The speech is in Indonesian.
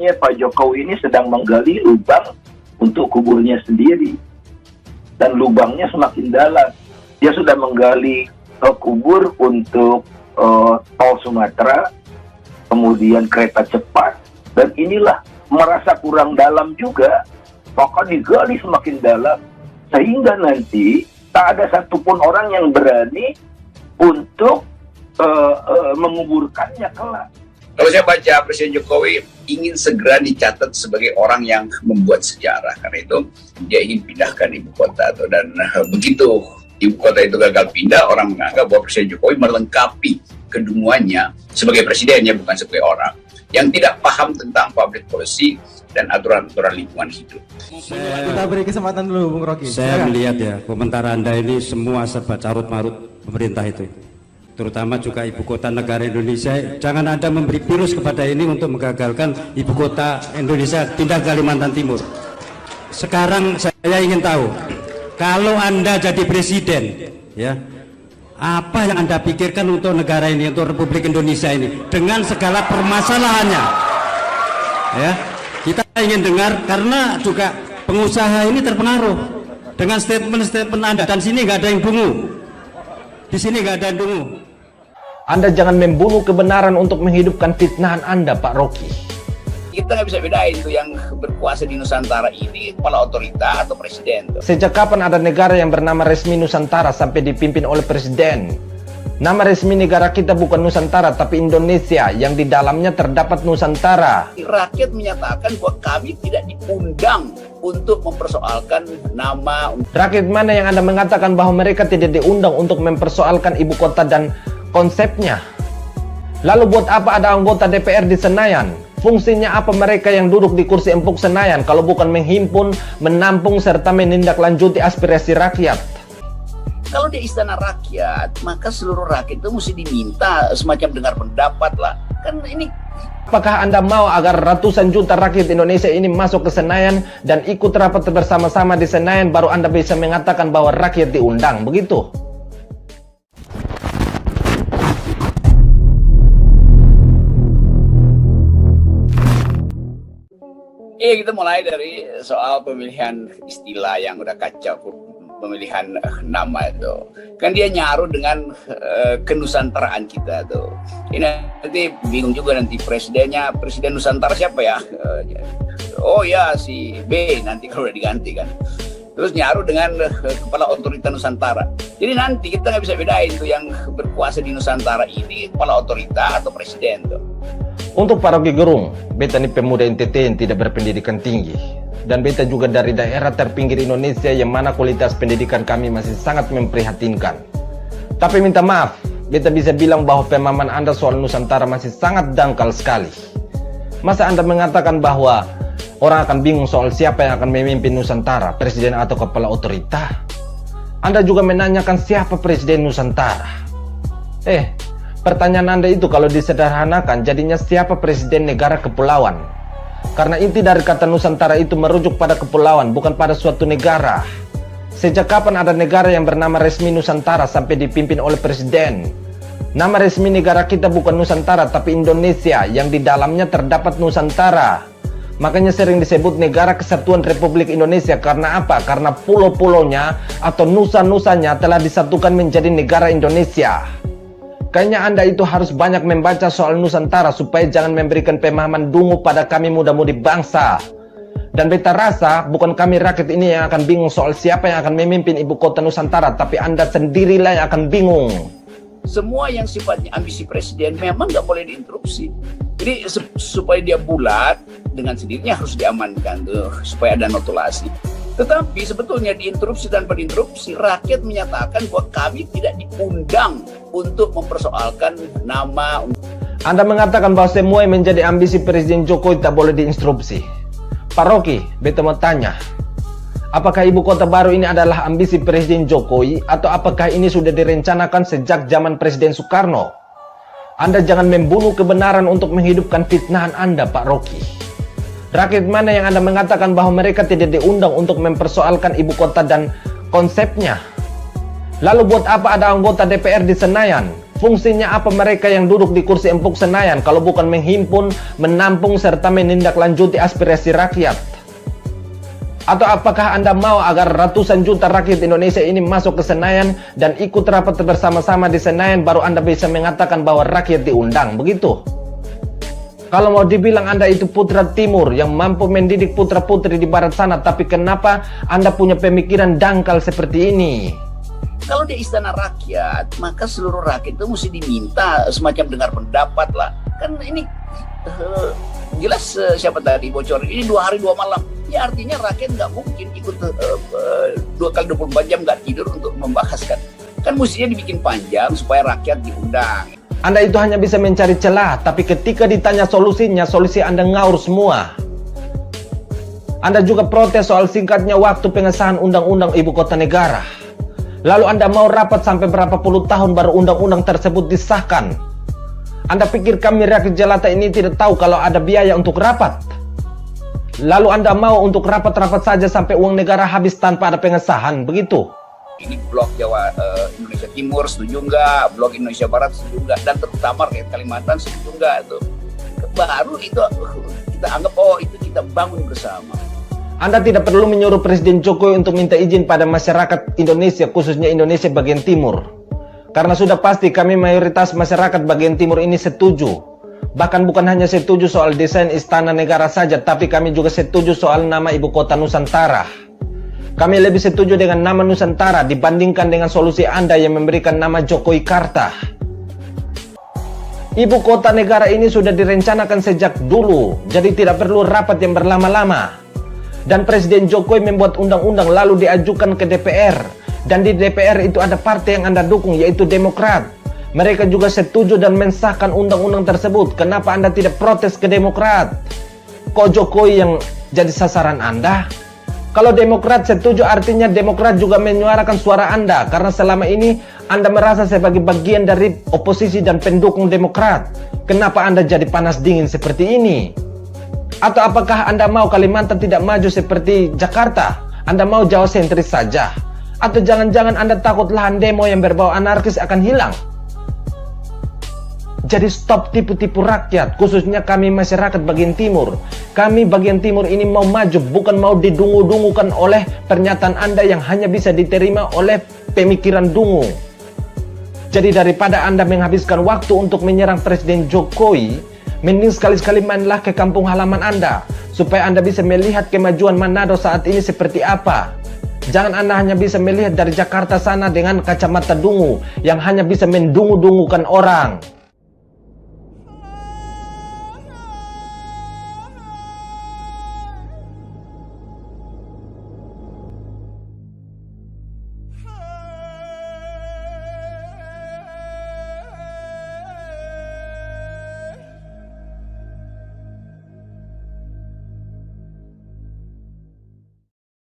Nampaknya Pak Jokowi ini sedang menggali lubang untuk kuburnya sendiri. Dan lubangnya semakin dalam. Dia sudah menggali kubur untuk tol Sumatera, kemudian kereta cepat. Dan inilah merasa kurang dalam juga, maka digali semakin dalam. Sehingga nanti tak ada satupun orang yang berani untuk menguburkannya kelak. Kalau saya baca, Presiden Jokowi ingin segera dicatat sebagai orang yang membuat sejarah. Karena itu dia ingin pindahkan ibu kota. Dan begitu ibu kota itu gagal pindah, orang menganggap bahwa Presiden Jokowi melengkapi kedunguannya sebagai presiden, ya, bukan sebagai orang yang tidak paham tentang public policy dan aturan-aturan lingkungan hidup. Kita beri kesempatan dulu, Bung Rocky. Saya melihat ya, komentar Anda ini semua serba carut-marut pemerintah itu. Terutama juga ibu kota negara Indonesia. Jangan Anda memberi virus kepada ini untuk menggagalkan ibu kota Indonesia pindah ke Kalimantan Timur. Sekarang saya ingin tahu, kalau Anda jadi presiden, ya, apa yang Anda pikirkan untuk negara ini, untuk Republik Indonesia ini, dengan segala permasalahannya? Ya, kita ingin dengar, karena juga pengusaha ini terpengaruh dengan statement-statement Anda. Dan sini nggak ada yang dungu, di sini nggak ada yang dungu. Anda jangan membunuh kebenaran untuk menghidupkan fitnahan Anda, Pak Rocky. Kita nggak bisa bedain tuh yang berkuasa di Nusantara ini kepala otorita atau presiden tuh. Sejak kapan ada negara yang bernama resmi Nusantara sampai dipimpin oleh presiden? Nama resmi negara kita bukan Nusantara, tapi Indonesia, yang di dalamnya terdapat Nusantara. Rakyat menyatakan bahwa kami tidak diundang untuk mempersoalkan nama. Rakyat mana yang Anda mengatakan bahwa mereka tidak diundang untuk mempersoalkan ibu kota dan konsepnya? Lalu buat apa ada anggota DPR di Senayan? Fungsinya apa mereka yang duduk di kursi empuk Senayan kalau bukan menghimpun, menampung, serta menindaklanjuti aspirasi rakyat? Kalau di istana rakyat, maka seluruh rakyat itu mesti diminta semacam dengar pendapat lah. Kan ini. Apakah Anda mau agar ratusan juta rakyat Indonesia ini masuk ke Senayan dan ikut rapat bersama-sama di Senayan, baru Anda bisa mengatakan bahwa rakyat diundang, begitu? Iya, kita mulai dari soal pemilihan istilah yang udah kacau, pemilihan nama itu. Kan dia nyaru dengan kenusantaraan kita tuh. Ini nanti bingung juga nanti presidennya, presiden Nusantara siapa ya? Oh ya, si B nanti kalau udah diganti kan. Terus nyaru dengan kepala otorita Nusantara. Jadi nanti kita nggak bisa bedain tuh yang berkuasa di Nusantara ini kepala otorita atau presiden tuh. Untuk Pak Rocky Gerung, beta ini pemuda NTT yang tidak berpendidikan tinggi. Dan beta juga dari daerah terpinggir Indonesia yang mana kualitas pendidikan kami masih sangat memprihatinkan. Tapi minta maaf, beta bisa bilang bahwa pemahaman Anda soal Nusantara masih sangat dangkal sekali. Masa Anda mengatakan bahwa orang akan bingung soal siapa yang akan memimpin Nusantara, presiden atau kepala otorita? Anda juga menanyakan siapa presiden Nusantara. Pertanyaan Anda itu kalau disederhanakan jadinya siapa presiden negara kepulauan. Karena inti dari kata Nusantara itu merujuk pada kepulauan, bukan pada suatu negara. Sejak kapan ada negara yang bernama resmi Nusantara sampai dipimpin oleh presiden? Nama resmi negara kita bukan Nusantara, tapi Indonesia, yang di dalamnya terdapat Nusantara. Makanya sering disebut Negara Kesatuan Republik Indonesia. Karena apa? Karena pulau-pulaunya atau nusa-nusanya telah disatukan menjadi negara Indonesia. Kayaknya Anda itu harus banyak membaca soal Nusantara supaya jangan memberikan pemahaman dungu pada kami muda-mudi bangsa. Dan beta rasa bukan kami rakyat ini yang akan bingung soal siapa yang akan memimpin ibu kota Nusantara, tapi Anda sendirilah yang akan bingung. Semua yang sifatnya ambisi presiden memang nggak boleh diinterupsi. Jadi supaya dia bulat, dengan sendirinya harus diamankan tuh, supaya ada notulasi. Tetapi sebetulnya diinterupsi dan berinterupsi, rakyat menyatakan bahwa kami tidak diundang untuk mempersoalkan nama. Anda mengatakan bahwa semua yang menjadi ambisi Presiden Jokowi tak boleh diinstruksi. Pak Rocky, beta mau tanya, apakah ibu kota baru ini adalah ambisi Presiden Jokowi atau apakah ini sudah direncanakan sejak zaman Presiden Soekarno? Anda jangan membunuh kebenaran untuk menghidupkan fitnahan Anda, Pak Rocky. Rakyat mana yang Anda mengatakan bahwa mereka tidak diundang untuk mempersoalkan ibu kota dan konsepnya? Lalu buat apa ada anggota DPR di Senayan? Fungsinya apa mereka yang duduk di kursi empuk Senayan kalau bukan menghimpun, menampung, serta menindaklanjuti aspirasi rakyat? Atau apakah Anda mau agar ratusan juta rakyat Indonesia ini masuk ke Senayan dan ikut rapat bersama-sama di Senayan baru Anda bisa mengatakan bahwa rakyat diundang, begitu? Kalau mau dibilang Anda itu putra timur yang mampu mendidik putra-putri di barat sana, tapi kenapa Anda punya pemikiran dangkal seperti ini? Kalau di istana rakyat, maka seluruh rakyat itu mesti diminta semacam dengar pendapat lah. Kan ini jelas siapa tadi bocor, ini 2 hari 2 malam. Ya artinya rakyat nggak mungkin ikut 2 kali 24 jam nggak tidur untuk membahas kan. Kan mestinya dibikin panjang supaya rakyat diundang. Anda itu hanya bisa mencari celah, tapi ketika ditanya solusinya, solusi Anda ngaur semua. Anda juga protes soal singkatnya waktu pengesahan Undang-Undang Ibu Kota Negara. Lalu Anda mau rapat sampai berapa puluh tahun baru undang-undang tersebut disahkan. Anda pikir kami rakyat jelata ini tidak tahu kalau ada biaya untuk rapat? Lalu Anda mau untuk rapat-rapat saja sampai uang negara habis tanpa ada pengesahan, begitu? Ini blok Jawa Indonesia Timur setuju nggak, blok Indonesia Barat setuju nggak, dan terutama rakyat Kalimantan setuju nggak tuh. Baru itu kita anggap itu kita bangun bersama. Anda tidak perlu menyuruh Presiden Jokowi untuk minta izin pada masyarakat Indonesia, khususnya Indonesia bagian timur. Karena sudah pasti kami mayoritas masyarakat bagian timur ini setuju. Bahkan bukan hanya setuju soal desain istana negara saja, tapi kami juga setuju soal nama ibu kota Nusantara. Kami lebih setuju dengan nama Nusantara dibandingkan dengan solusi Anda yang memberikan nama Jokowi Karta. Ibu kota negara ini sudah direncanakan sejak dulu, jadi tidak perlu rapat yang berlama-lama. Dan Presiden Jokowi membuat undang-undang lalu diajukan ke DPR. Dan di DPR itu ada partai yang Anda dukung, yaitu Demokrat. Mereka juga setuju dan mensahkan undang-undang tersebut. Kenapa Anda tidak protes ke Demokrat? Kok Jokowi yang jadi sasaran Anda? Kalau Demokrat setuju artinya Demokrat juga menyuarakan suara Anda. Karena selama ini Anda merasa sebagai bagian dari oposisi dan pendukung Demokrat. Kenapa Anda jadi panas dingin seperti ini? Atau apakah Anda mau Kalimantan tidak maju seperti Jakarta? Anda mau Jawa sentris saja? Atau jangan-jangan Anda takut lahan demo yang berbau anarkis akan hilang? Jadi stop tipu-tipu rakyat, khususnya kami masyarakat bagian timur. Kami bagian timur ini mau maju, bukan mau didungu-dungukan oleh pernyataan Anda yang hanya bisa diterima oleh pemikiran dungu. Jadi daripada Anda menghabiskan waktu untuk menyerang Presiden Jokowi, mending sekali-sekali mainlah ke kampung halaman Anda, supaya Anda bisa melihat kemajuan Manado saat ini seperti apa. Jangan Anda hanya bisa melihat dari Jakarta sana dengan kacamata dungu, yang hanya bisa mendungu-dungukan orang.